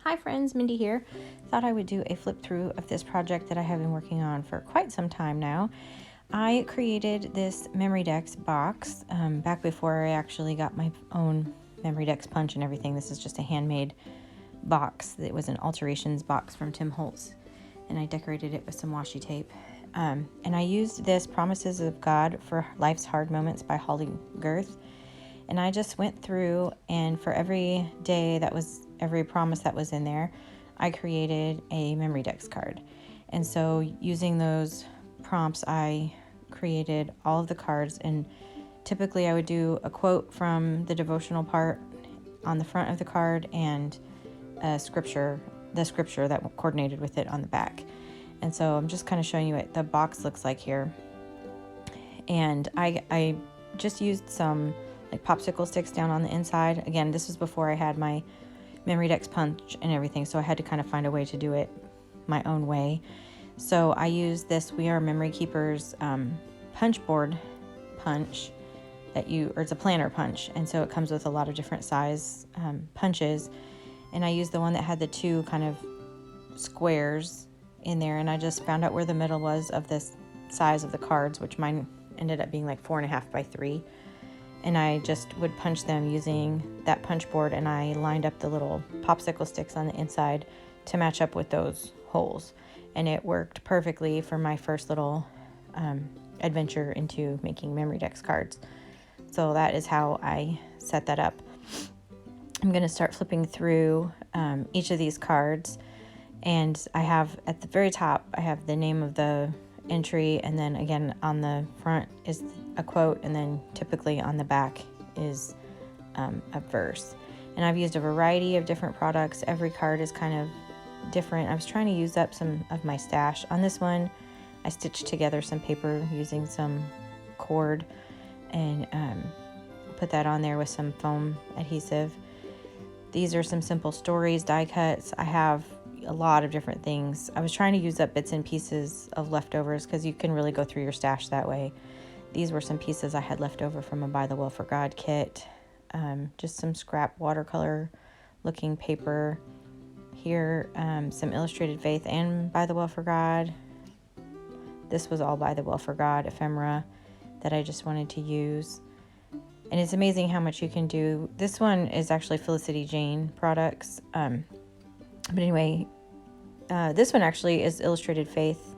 Hi friends, Mindy here. Thought I would do a flip through of this project that I have been working on for quite some time now. I created this Memorydex box back before I actually got my own Memorydex punch and everything. This is just a handmade box. It was an alterations box from Tim Holtz, and I decorated it with some washi tape. And I used this Promises of God for Life's Hard Moments by Holley Gerth. And I just went through, and for every day every promise that was in there, I created a Memorydex card. And so using those prompts, I created all of the cards, and typically I would do a quote from the devotional part on the front of the card and the scripture that coordinated with it on the back. And so I'm just kind of showing you what the box looks like here. And I just used some like popsicle sticks down on the inside. Again, this was before I had my Memorydex punch and everything, so I had to kind of find a way to do it my own way. So I used this We Are Memory Keepers punch board punch or it's a planner punch, and so it comes with a lot of different size punches. And I used the one that had the two kind of squares in there, and I just found out where the middle was of this size of the cards, which mine ended up being like 4.5 by 3. And I just would punch them using that punch board, and I lined up the little popsicle sticks on the inside to match up with those holes. And it worked perfectly for my first little adventure into making Memorydex cards. So that is how I set that up. I'm going to start flipping through each of these cards, and I have at the very top, I have the name of the entry, and then again on the front is a quote, and then typically on the back is a verse. And I've used a variety of different products. Every card is kind of different. I was trying to use up some of my stash. On this one, I stitched together some paper using some cord and put that on there with some foam adhesive. These are some simple stories, die cuts. I have a lot of different things. I was trying to use up bits and pieces of leftovers because you can really go through your stash that way. These were some pieces I had left over from a By the Well for God kit. Just some scrap watercolor looking paper. Here, some Illustrated Faith and By the Well for God. This was all By the Well for God ephemera that I just wanted to use. And it's amazing how much you can do. This one is actually Felicity Jane products. But anyway, this one actually is Illustrated Faith,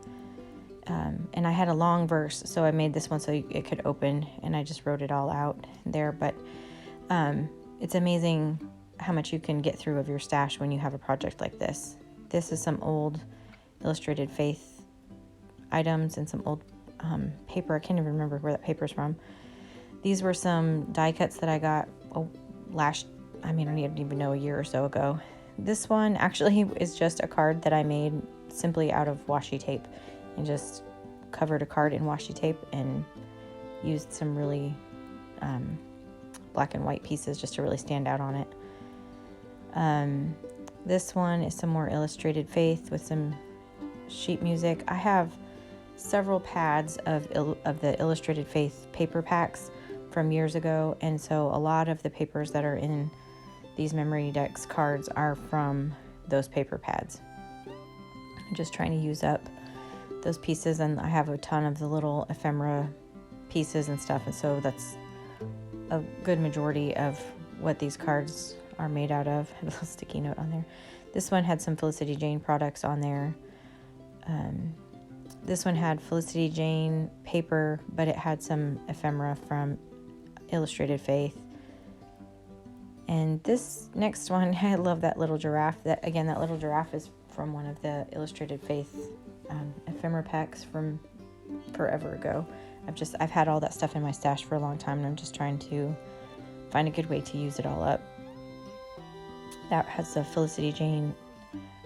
and I had a long verse, so I made this one so it could open, and I just wrote it all out there. But it's amazing how much you can get through of your stash when you have a project like this. This is some old Illustrated Faith items and some old paper. I can't even remember where that paper's from. These were some die cuts that I got I don't even know, a year or so ago. This one actually is just a card that I made simply out of washi tape, and just covered a card in washi tape and used some really black and white pieces just to really stand out on it. This one is some more Illustrated Faith with some sheet music. I have several pads of the Illustrated Faith paper packs from years ago, and so a lot of the papers that are in these Memorydex cards are from those paper pads. I'm just trying to use up those pieces, and I have a ton of the little ephemera pieces and stuff, and so that's a good majority of what these cards are made out of. I have a little sticky note on there. This one had some Felicity Jane products on there. This one had Felicity Jane paper, but it had some ephemera from Illustrated Faith. And this next one, I love that little giraffe. That little giraffe is from one of the Illustrated Faith ephemera packs from forever ago. I've had all that stuff in my stash for a long time, and I'm just trying to find a good way to use it all up. That has a Felicity Jane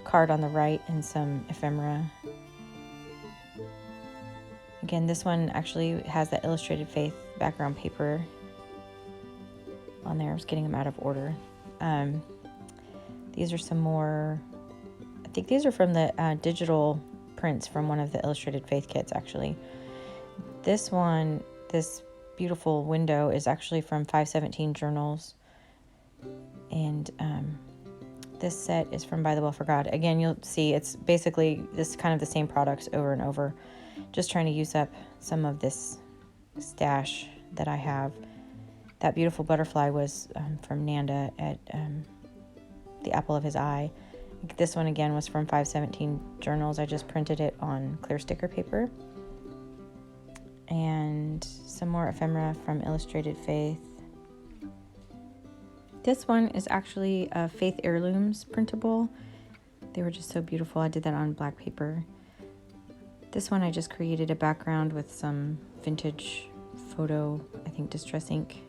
card on the right and some ephemera. Again, this one actually has that Illustrated Faith background paper on there. I was getting them out of order. These are some more, I think these are from the digital prints from one of the Illustrated Faith kits, actually. This one, this beautiful window, is actually from 517 Journals, and This set is from By the Well for God. Again, you'll see it's basically this kind of the same products over and over. Just trying to use up some of this stash that I have. That beautiful butterfly was from Nanda at the apple of his eye. This one again was from 517 Journals. I just printed it on clear sticker paper. And some more ephemera from Illustrated Faith. This one is actually a Faith Heirlooms printable. They were just so beautiful. I did that on black paper. This one I just created a background with some vintage photo, I think distress ink,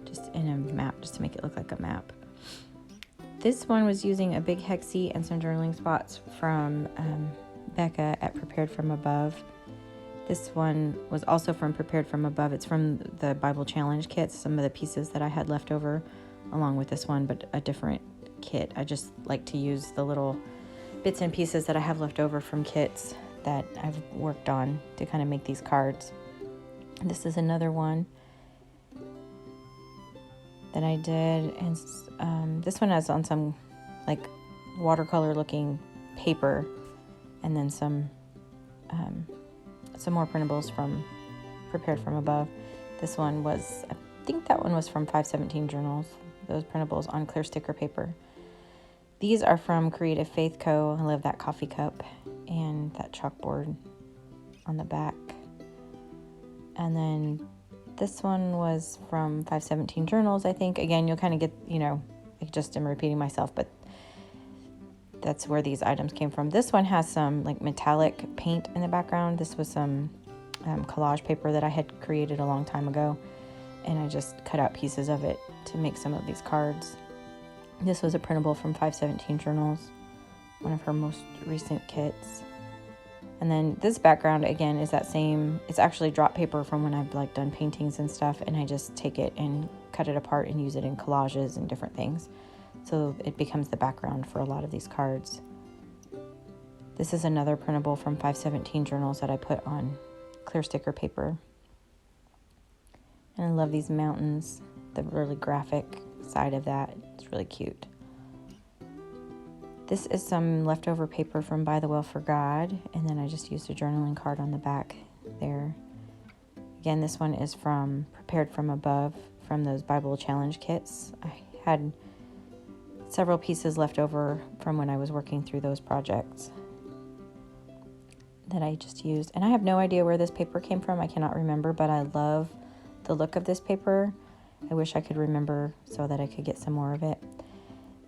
just in a map, just to make it look like a map. This one was using a big hexie and some journaling spots from Becca at Prepared From Above. This one was also from Prepared From Above. It's from the Bible Challenge kits, some of the pieces that I had left over along with this one, but a different kit. I just like to use the little bits and pieces that I have left over from kits that I've worked on to kind of make these cards. This is another one that I did, and this one has on some like watercolor looking paper, and then some more printables from Prepared From Above. This one was, I think that one was from 517 Journals, those printables on clear sticker paper. These are from Creative Faith Co. I love that coffee cup and that chalkboard on the back. And then this one was from 517 Journals, I think. Again, you'll kind of get, I just am repeating myself, but that's where these items came from. This one has some like metallic paint in the background. This was some collage paper that I had created a long time ago, and I just cut out pieces of it to make some of these cards. This was a printable from 517 Journals, one of her most recent kits. And then this background again is that same, it's actually drop paper from when I've like done paintings and stuff, and I just take it and cut it apart and use it in collages and different things. So it becomes the background for a lot of these cards. This is another printable from 517 Journals that I put on clear sticker paper. And I love these mountains, the really graphic side of that. It's really cute. This is some leftover paper from By the Well for God, and then I just used a journaling card on the back there. Again, this one is from Prepared From Above, from those Bible Challenge kits. I had several pieces left over from when I was working through those projects that I just used. And I have no idea where this paper came from. I cannot remember, but I love the look of this paper. I wish I could remember so that I could get some more of it.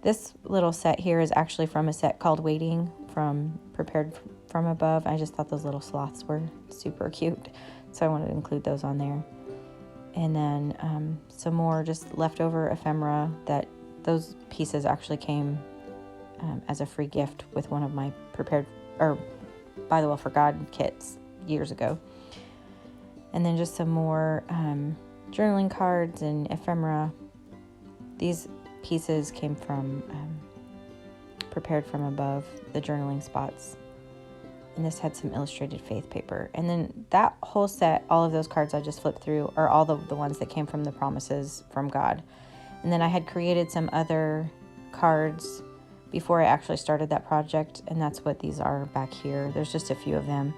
This little set here is actually from a set called Waiting from Prepared From Above. I just thought those little sloths were super cute, so I wanted to include those on there. And then some more just leftover ephemera that those pieces actually came as a free gift with one of my By the Well for God kits years ago. And then just some more journaling cards and ephemera. These pieces came from Prepared From Above, the journaling spots. And this had some Illustrated Faith paper. And then that whole set, all of those cards I just flipped through, are all the ones that came from the Promises from God. And then I had created some other cards before I actually started that project, and that's what these are back here. There's just a few of them.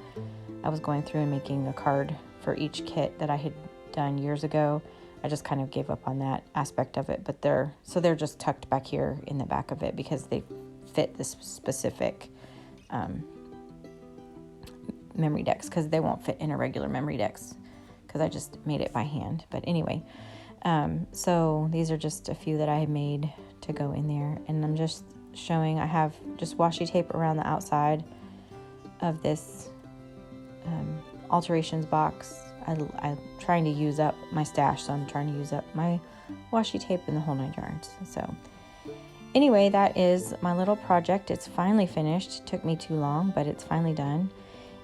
I was going through and making a card for each kit that I had done years ago. I just kind of gave up on that aspect of it, but they're just tucked back here in the back of it because they fit this specific memory decks, because they won't fit in a regular memory decks because I just made it by hand. But anyway, so these are just a few that I made to go in there, and I'm just showing I have just washi tape around the outside of this alterations box. I'm trying to use up my stash, so I'm trying to use up my washi tape and the whole 9 yards. So anyway, that is my little project. It's finally finished. It took me too long, but it's finally done.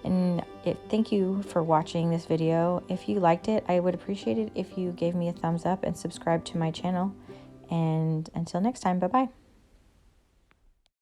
And thank you for watching this video. If you liked it, I would appreciate it if you gave me a thumbs up and subscribe to my channel. And until next time, bye-bye.